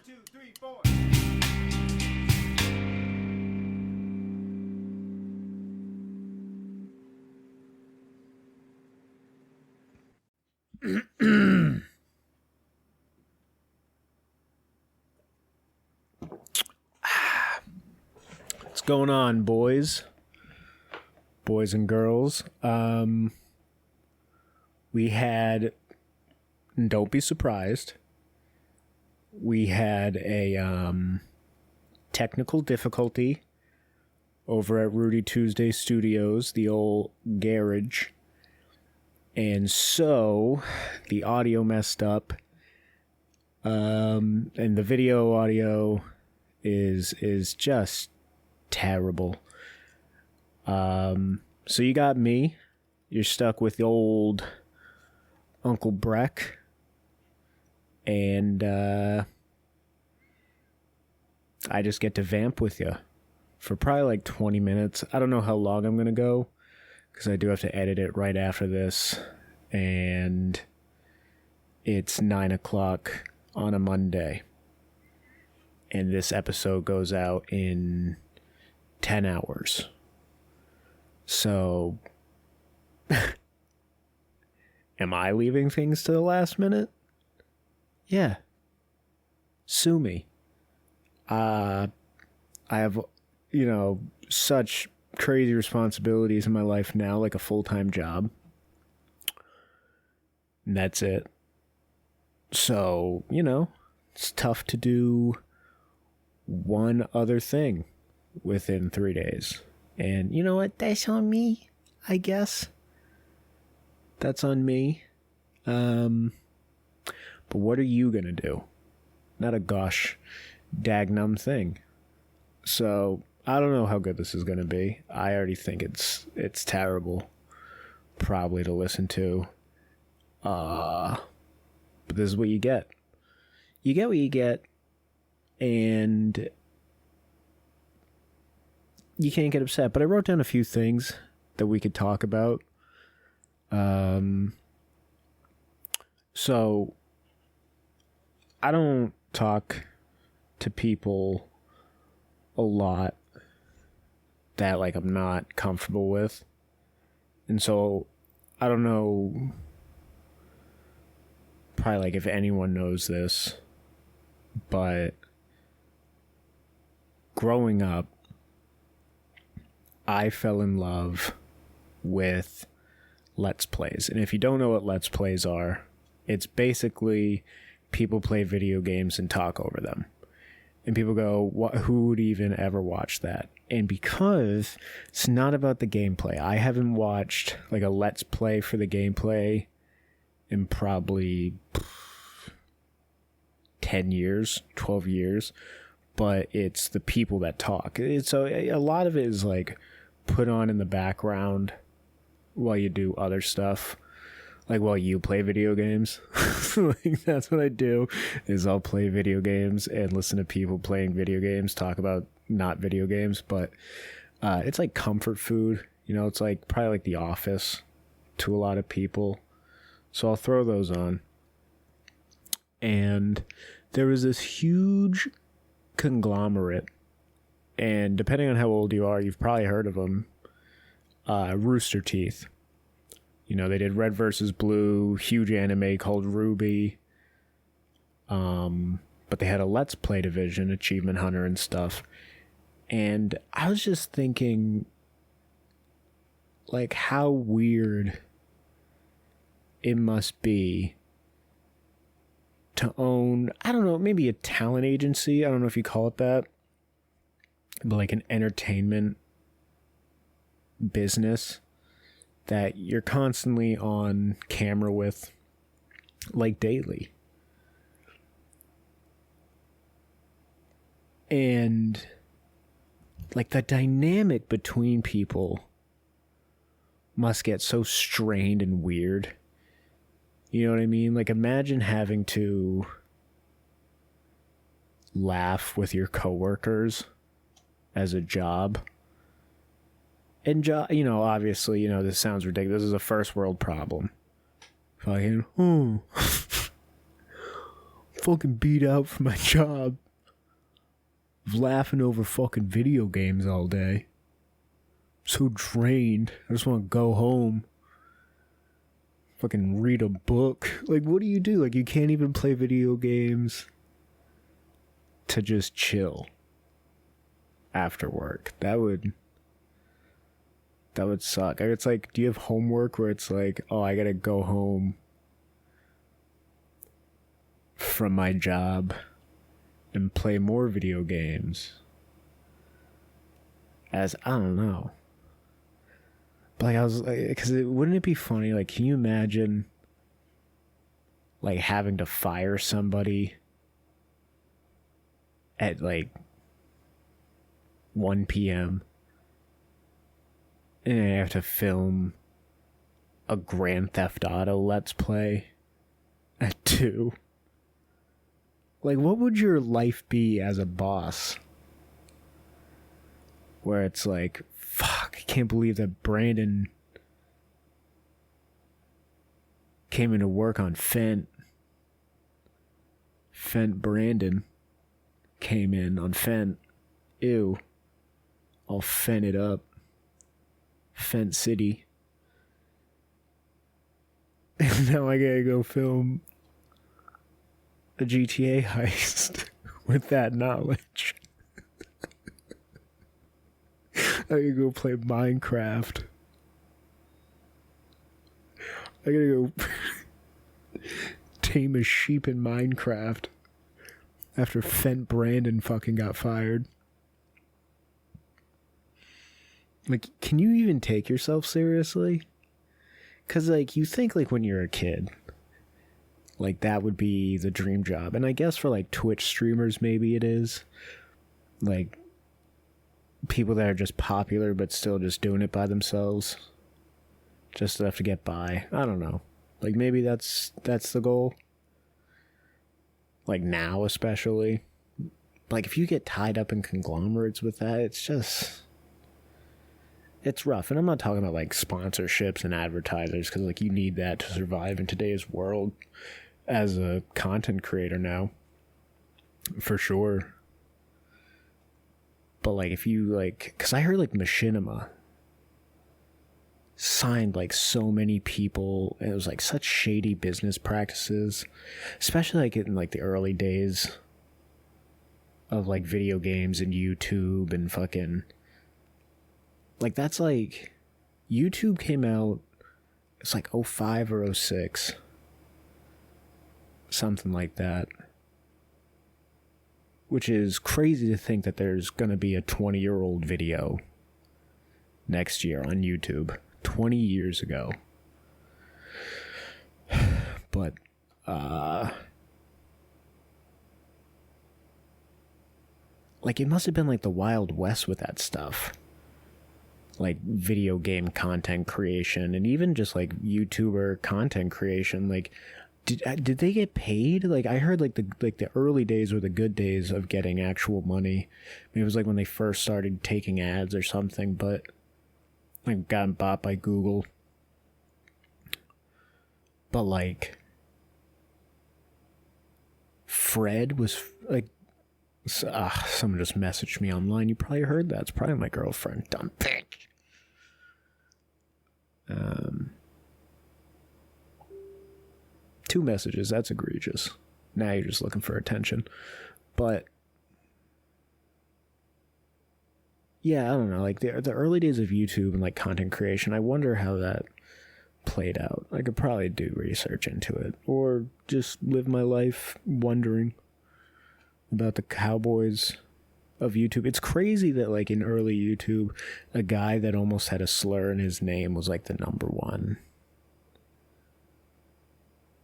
2, 3, 4. What's going on, boys and girls? We had, don't be surprised, we had a technical difficulty over at Rudy Tuesday Studios, the old garage, and so the audio messed up, and the video audio is just terrible. So you got me. You're stuck with the old Uncle Brec, and I just get to vamp with you for probably like 20 minutes. I don't know how long I'm gonna go, because I do have to edit it right after this, and it's 9 o'clock on a Monday, and this episode goes out in 10 hours. So, am I leaving things to the last minute? Yeah. Sue me. I have, such crazy responsibilities in my life now, like a full-time job. And that's it. So, it's tough to do one other thing within 3 days. And you know what? That's on me, I guess. That's on me. But what are you gonna do? Not a gosh dagnum thing. So I don't know how good this is gonna be. I already think it's terrible, probably to listen to. But this is what you get. You get what you get, and you can't get upset. But I wrote down a few things that we could talk about. So I don't talk to people a lot that I'm not comfortable with. And so I don't know, probably if anyone knows this, but growing up, I fell in love with Let's Plays. And if you don't know what Let's Plays are, it's basically people play video games and talk over them. And people go, who would even ever watch that? And because it's not about the gameplay, I haven't watched a Let's Play for the gameplay in probably 10 years, 12 years. But it's the people that talk. So a lot of it is put on in the background while you do other stuff, while you play video games. That's what I do, is I'll play video games and listen to people playing video games talk about not video games. But it's like comfort food, it's probably The Office to a lot of people. So I'll throw those on. And there was this huge conglomerate, and depending on how old you are, you've probably heard of them. Rooster Teeth. They did Red versus Blue, huge anime called Ruby. But they had a Let's Play division, Achievement Hunter and stuff. And I was just thinking, how weird it must be to own, I don't know, maybe a talent agency. I don't know if you call it that, but an entertainment business that you're constantly on camera with, daily. And the dynamic between people must get so strained and weird. You know what I mean? Imagine having to laugh with your coworkers as a job. And, obviously, this sounds ridiculous. This is a first world problem. Fucking, fucking beat out from my job. Laughing over fucking video games all day. So drained. I just want to go home. Fucking read a book. Like, what do? Like, you can't even play video games to just chill after work. That would suck. It's like, do you have homework where it's like, oh, I gotta go home from my job and play more video games? I don't know. But like, I was like, because wouldn't it be funny? Like, can you imagine like having to fire somebody at like 1 p.m. and I have to film a Grand Theft Auto Let's Play at 2? Like, what would your life be as a boss? Where it's like, fuck, I can't believe that Brandon came into work on Fent. Brandon came in on Fent. Ew. I'll Fent it up. Fent City. And now I gotta go film a GTA heist with that knowledge. I gotta go play Minecraft. I gotta go tame a sheep in Minecraft after Fent Brandon fucking got fired. Like, can you even take yourself seriously? Because, like, you think, like, when you're a kid, like, that would be the dream job. And I guess for, like, Twitch streamers, maybe it is. Like, people that are just popular but still just doing it by themselves. Just enough to get by. I don't know. Like, maybe that's the goal. Like, now especially. Like, if you get tied up in conglomerates with that, it's just... it's rough. And I'm not talking about, like, sponsorships and advertisers, because, like, you need that to survive in today's world as a content creator now. For sure. But, like, if you, like... because I heard, like, Machinima signed, like, so many people, and it was, like, such shady business practices. Especially, like, in, like, the early days of, like, video games and YouTube and fucking... like, that's, like... YouTube came out... it's, like, 05 or 06. Something like that. Which is crazy to think that there's gonna be a 20-year-old video next year on YouTube. 20 years ago. But, like, it must have been, like, the Wild West with that stuff. Like, video game content creation, and even just, like, YouTuber content creation. Like, did they get paid? Like, I heard, like, the early days were the good days of getting actual money. Maybe it was, like, when they first started taking ads or something, but, like, gotten bought by Google. But, like, Fred was, like, someone just messaged me online. You probably heard that. It's probably my girlfriend. Dumb bitch. Two messages. That's egregious. Now you're just looking for attention. But yeah, I don't know. Like, the early days of YouTube and, like, content creation, I wonder how that played out. I could probably do research into it, or just live my life wondering about the cowboys of YouTube. It's crazy that, like, in early YouTube, a guy that almost had a slur in his name was, like, the number one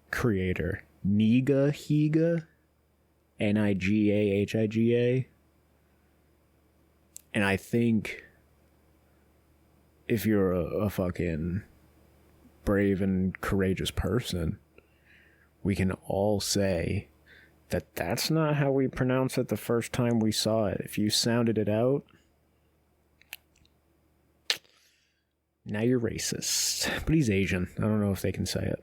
creator. Higa, Nigahiga. And I think if you're a fucking brave and courageous person, we can all say that that's not how we pronounce it the first time we saw it. If you sounded it out, now you're racist. But he's Asian. I don't know if they can say it.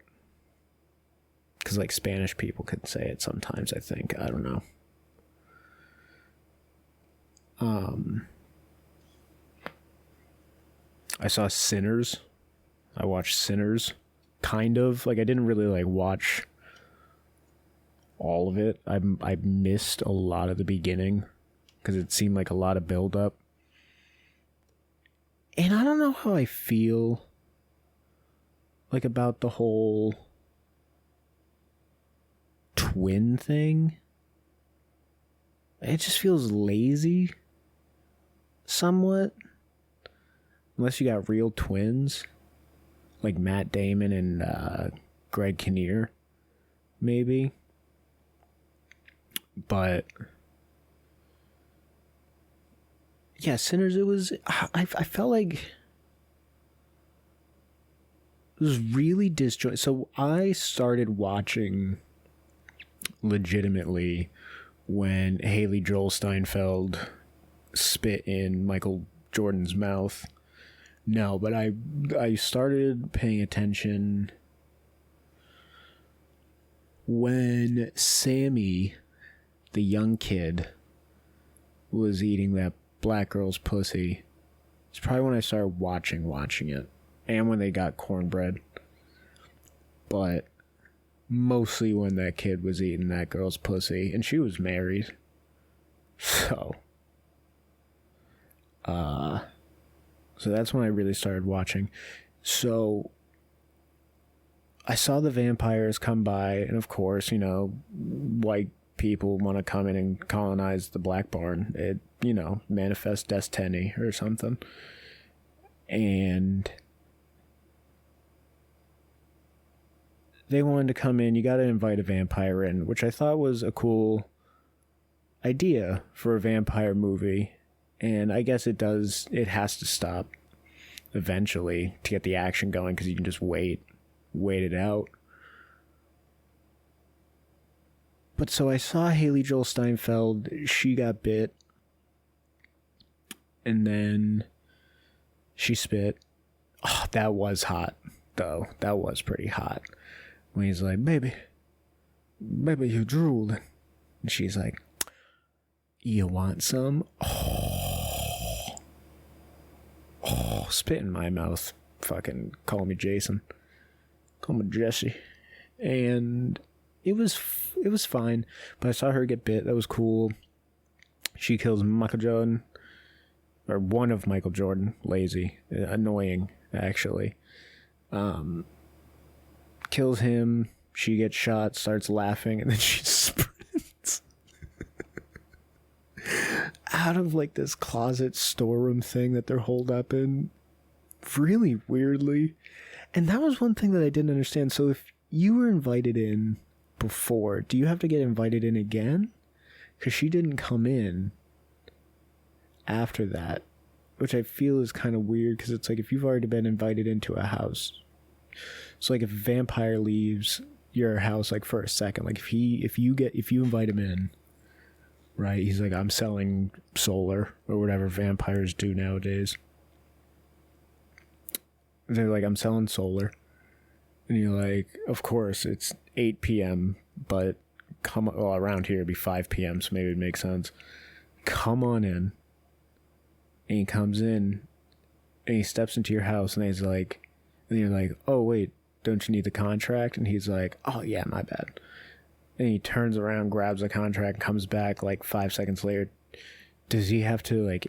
Because, like, Spanish people could say it sometimes, I think. I don't know. I saw Sinners. I watched Sinners. Kind of. Like, I didn't really, like, watch all of it. I missed a lot of the beginning because it seemed like a lot of build-up. And I don't know how I feel, like, about the whole twin thing. It just feels lazy, somewhat. Unless you got real twins, like Matt Damon and Greg Kinnear, maybe. But yeah, Sinners, it was, I felt like it was really disjointed. So I started watching legitimately when Haley Joel Steinfeld spit in Michael Jordan's mouth. No, but I started paying attention when Sammy, the young kid, was eating that black girl's pussy. It's probably when I started watching it. And when they got cornbread. But mostly when that kid was eating that girl's pussy. And she was married. So that's when I really started watching. So I saw the vampires come by, and of course, you know, white people want to come in and colonize the Black Barn. It, you know, manifest destiny or something. And they wanted to come in. You got to invite a vampire in, which I thought was a cool idea for a vampire movie. And I guess it has to stop eventually to get the action going, because you can just wait it out. But so I saw Haley Joel Steinfeld, she got bit, and then she spit. Oh, that was hot, though. That was pretty hot. When he's like, baby, you drooled. And she's like, you want some? Oh, spit in my mouth. Fucking call me Jason. Call me Jesse. And it was fine. But I saw her get bit. That was cool. She kills Michael Jordan. Or one of Michael Jordan. Lazy. Annoying, actually. Kills him. She gets shot, starts laughing, and then she sprints out of like this closet storeroom thing that they're holed up in, really weirdly. And that was one thing that I didn't understand. So if you were invited in before, do you have to get invited in again? Because she didn't come in after that, which I feel is kind of weird, because it's like if you've already been invited into a house, so like if a vampire leaves your house like for a second, like if you invite him in, right, he's like, I'm selling solar or whatever vampires do nowadays. They're like, I'm selling solar. And you're like, of course, it's 8 p.m., but around here it'd be 5 p.m., so maybe it makes sense. Come on in. And he comes in, and he steps into your house, and he's like, and you're like, oh, wait, don't you need the contract? And he's like, oh, yeah, my bad. And he turns around, grabs the contract, and comes back like 5 seconds later. Does he have to like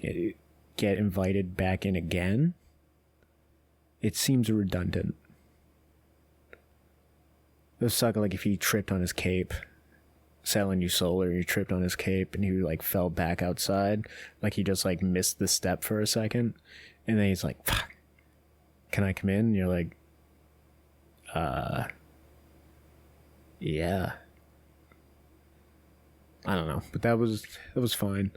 get invited back in again? It seems redundant. It would suck like if he tripped on his cape, selling you solar, he tripped on his cape and he like fell back outside. Like he just like missed the step for a second. And then he's like, fuck, can I come in? And you're like, yeah. I don't know, but that was fine.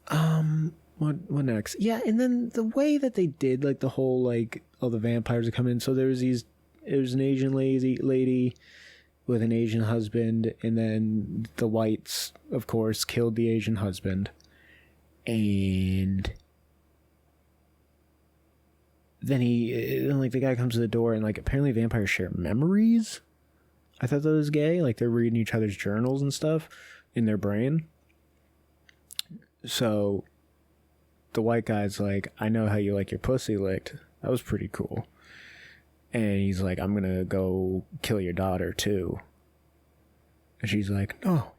What next? Yeah, and then the way that they did like the whole like, oh, the vampires are coming in. So there was an Asian lady with an Asian husband, and then the whites, of course, killed the Asian husband, and then like the guy comes to the door, and like apparently vampires share memories. I thought that was gay. Like, they're reading each other's journals and stuff in their brain. So the white guy's like, I know how you like your pussy licked. That was pretty cool. And he's like, I'm gonna go kill your daughter too. And she's like, no.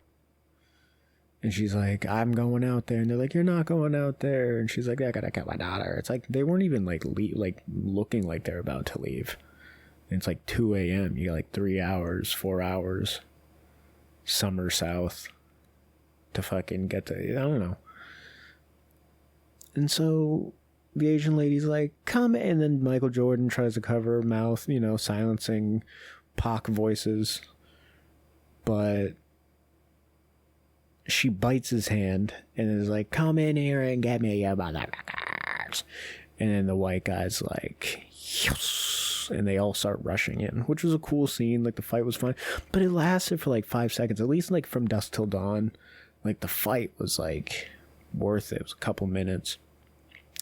And she's like, I'm going out there. And they're like, you're not going out there. And she's like, I gotta kill my daughter. It's like, they weren't even like looking like they're about to leave. And it's like 2 a.m. You got like 3 hours, 4 hours. Summer south. To fucking get to, I don't know. And so the Asian lady's like, come. And then Michael Jordan tries to cover her mouth, you know, silencing Pac voices. But she bites his hand and is like, come in here and get me, you motherfuckers. And then the white guy's like, yes. And they all start rushing in, which was a cool scene. Like, the fight was fun. But it lasted for like 5 seconds. At least like from dusk till dawn. Like, the fight was like worth it. It was a couple minutes.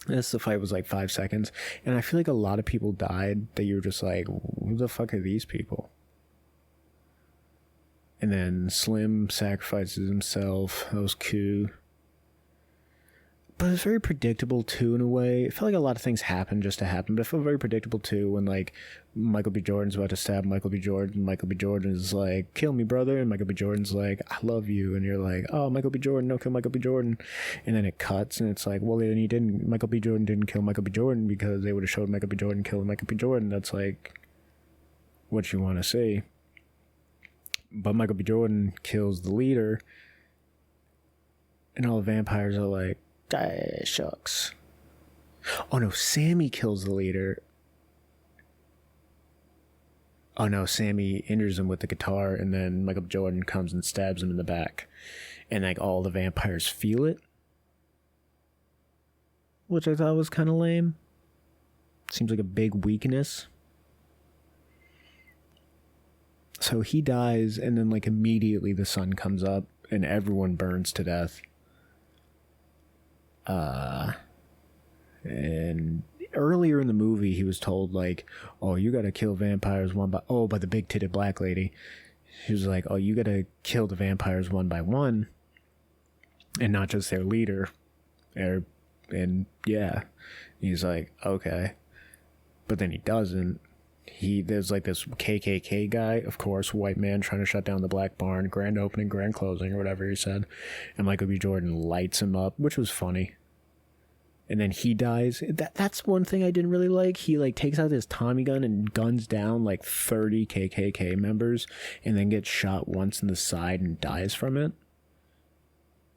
The fight was like 5 seconds. And I feel like a lot of people died that you were just like, who the fuck are these people? And then Slim sacrifices himself. That was cool. But it's very predictable too, in a way. It felt like a lot of things happened just to happen, but it felt very predictable too when, like, Michael B. Jordan's about to stab Michael B. Jordan. Michael B. Jordan is like, kill me, brother. And Michael B. Jordan's like, I love you. And you're like, oh, Michael B. Jordan, no, kill Michael B. Jordan. And then it cuts, and it's like, well, then Michael B. Jordan didn't kill Michael B. Jordan because they would have showed Michael B. Jordan killing Michael B. Jordan. That's like what you want to see. But Michael B. Jordan kills the leader, and all the vampires are like, shucks. Oh no, Sammy kills the leader. Oh no, Sammy injures him with the guitar, and then Michael B. Jordan comes and stabs him in the back. And like all the vampires feel it, which I thought was kind of lame. Seems like a big weakness. So he dies, and then like immediately the sun comes up and everyone burns to death. And earlier in the movie he was told like, oh, you gotta kill vampires by the big titted black lady. She was like, oh, you gotta kill the vampires one by one and not just their leader. And yeah, he's like, okay. But then he doesn't. There's like this KKK guy, of course, white man trying to shut down the Black Barn, grand opening, grand closing, or whatever he said. And Michael B. Jordan lights him up, which was funny. And then he dies. That's one thing I didn't really like. He like takes out his Tommy gun and guns down like 30 KKK members, and then gets shot once in the side and dies from it.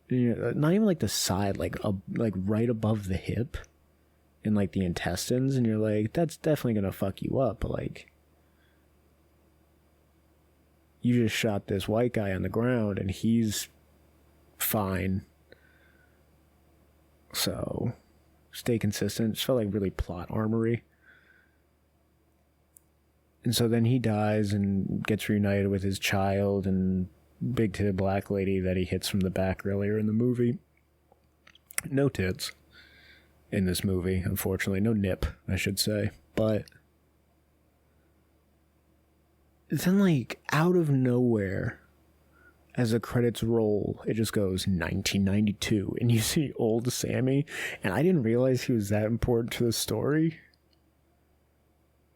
You know, not even like the side, like right above the hip. In like the intestines, and you're like, that's definitely gonna fuck you up. But like, you just shot this white guy on the ground and he's fine. So stay consistent. It just felt like really plot armory. And so then he dies and gets reunited with his child and big titted black lady that he hits from the back earlier in the movie. No tits in this movie, unfortunately. No nip, I should say. But then, like, out of nowhere, as the credits roll, it just goes 1992, and you see old Sammy, and I didn't realize he was that important to the story.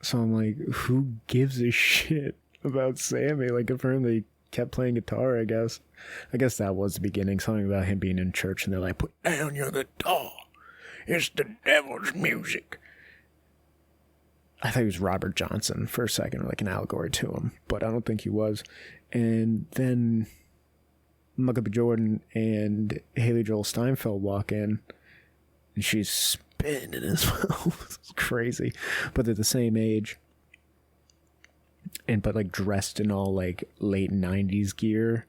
So I'm like, who gives a shit about Sammy? Like, good for him that he kept playing guitar, I guess. I guess that was the beginning, something about him being in church, and they're like, put down your guitar. It's the devil's music. I thought he was Robert Johnson for a second, or like an allegory to him, but I don't think he was. And then Michael B. Jordan and Haley Joel Steinfeld walk in, and she's spinning as well. It's crazy. But they're the same age. But like dressed in all like late 90s gear.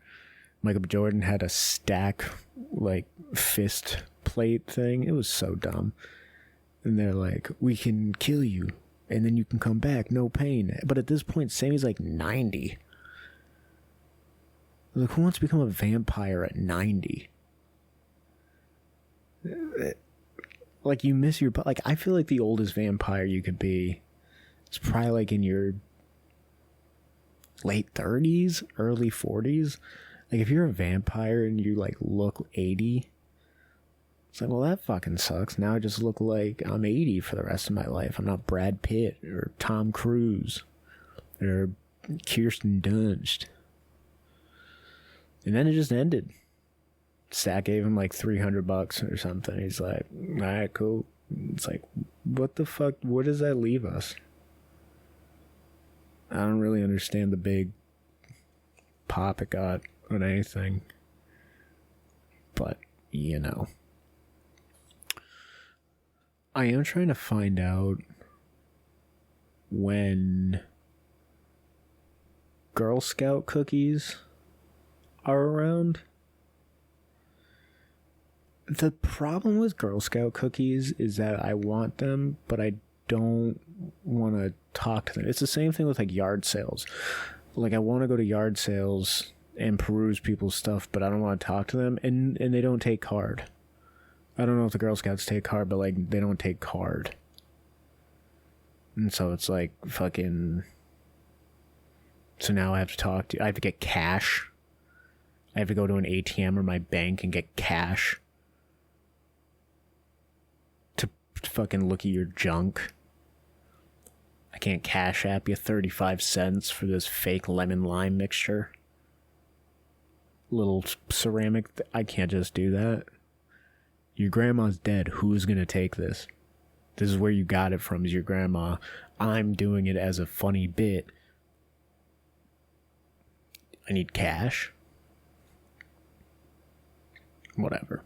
Michael B. Jordan had a stack, like fist plate thing. It was so dumb. And they're like, we can kill you and then you can come back, no pain. But at this point, Sammy's like 90. Like, who wants to become a vampire at 90? Like, you miss your... Like, I feel like the oldest vampire you could be is probably like in your late 30s, early 40s. Like, if you're a vampire and you, like, look 80, it's like, well, that fucking sucks. Now I just look like I'm 80 for the rest of my life. I'm not Brad Pitt or Tom Cruise or Kirsten Dunst. And then it just ended. Stat gave him like $300 or something. He's like, all right, cool. It's like, what the fuck? Where does that leave us? I don't really understand the big pop it got on anything. But, you know. I am trying to find out when Girl Scout cookies are around. The problem with Girl Scout cookies is that I want them, but I don't want to talk to them. It's the same thing with like yard sales. Like, I want to go to yard sales and peruse people's stuff, but I don't want to talk to them, and they don't take card. I don't know if the Girl Scouts take card, but like, they don't take card. And so it's like fucking, so now I have to get cash. I have to go to an ATM or my bank and get cash to fucking look at your junk. I can't Cash App you 35 cents for this fake lemon lime mixture. Little ceramic. I can't just do that. Your grandma's dead. Who's gonna take this? This is where you got it from, is your grandma. I'm doing it as a funny bit. I need cash. Whatever.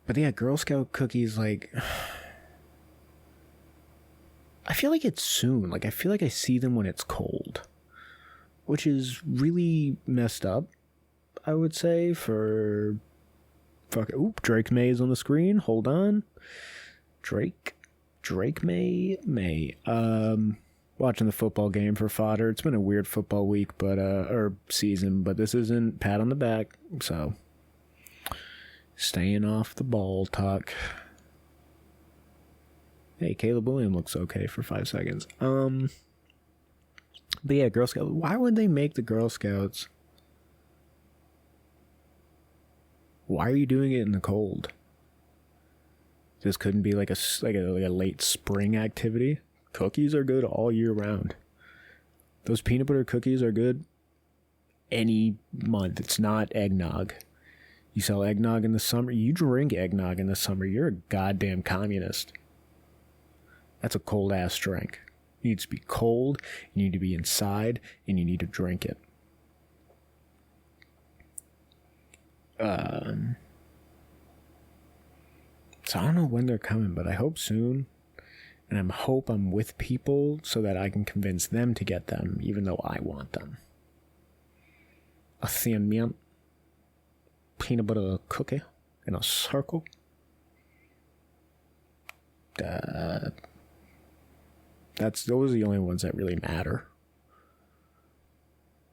But yeah, Girl Scout cookies, like, I feel like it's soon. Like, I feel like I see them when it's cold, which is really messed up, I would say, for fucking, oop, Drake May is on the screen. Hold on. Drake May. Watching the football game for fodder. It's been a weird football week, but or season, but this isn't pat on the back, so staying off the ball talk. Hey, Caleb Williams looks okay for 5 seconds. But yeah, Girl Scouts. Why would they make the Girl Scouts? Why are you doing it in the cold? This couldn't be like a late spring activity. Cookies are good all year round. Those peanut butter cookies are good any month. It's not eggnog. You sell eggnog in the summer. You drink eggnog in the summer. You're a goddamn communist. That's a cold ass drink. It needs to be cold. You need to be inside, and you need to drink it. So I don't know when they're coming, but I hope soon. And I hope I'm with people so that I can convince them to get them, even though I want them. A thin mint peanut butter cookie in a circle. Those are the only ones that really matter,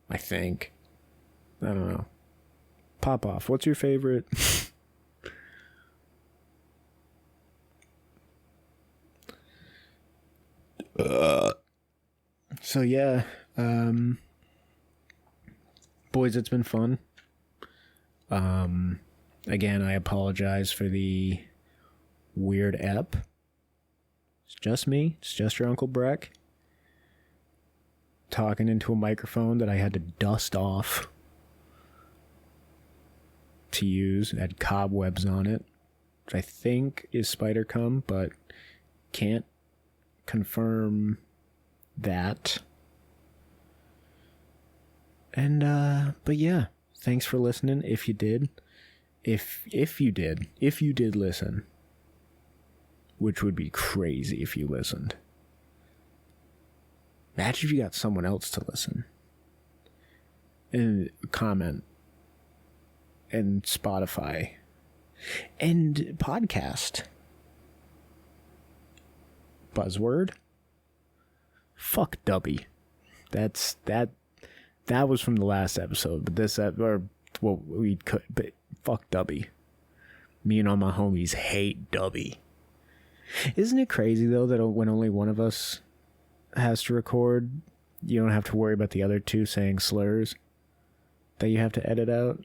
I think. I don't know. Pop off. What's your favorite? So yeah, boys, it's been fun. Again, I apologize for the weird ep. It's just me. It's just your Uncle Brec talking into a microphone that I had to dust off to use. It had cobwebs on it, which I think is spider cum, but can't confirm that. And but yeah, thanks for listening. If you did listen, which would be crazy if you listened. Imagine if you got someone else to listen and comment and Spotify and podcast. Buzzword. Fuck Dubby. That was from the last episode, but this or what we could. But fuck Dubby. Me and all my homies hate Dubby. Isn't it crazy, though, that when only one of us has to record, you don't have to worry about the other two saying slurs that you have to edit out?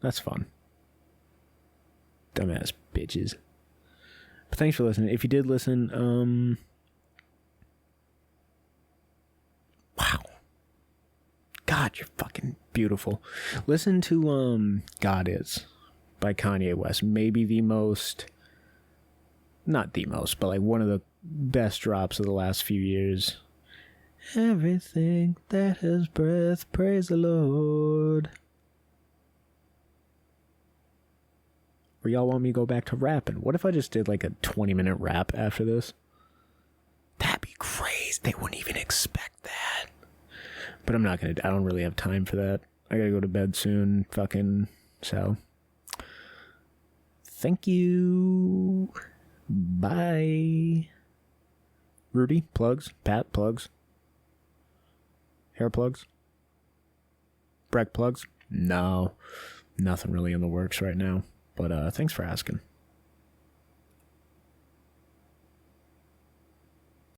That's fun. Dumbass bitches. But thanks for listening. If you did listen, wow. God, you're fucking beautiful. Listen to God Is by Kanye West. Maybe the most, not the most, but like one of the best drops of the last few years. Everything that has breath, praise the Lord. Or y'all want me to go back to rapping? What if I just did like a 20-minute rap after this? That'd be crazy. They wouldn't even expect that. But I'm not gonna. I don't really have time for that. I gotta go to bed soon. So. Thank you. Bye. Rudy, plugs. Pat, plugs. Hair plugs. Brec plugs. No. Nothing really in the works right now. But thanks for asking.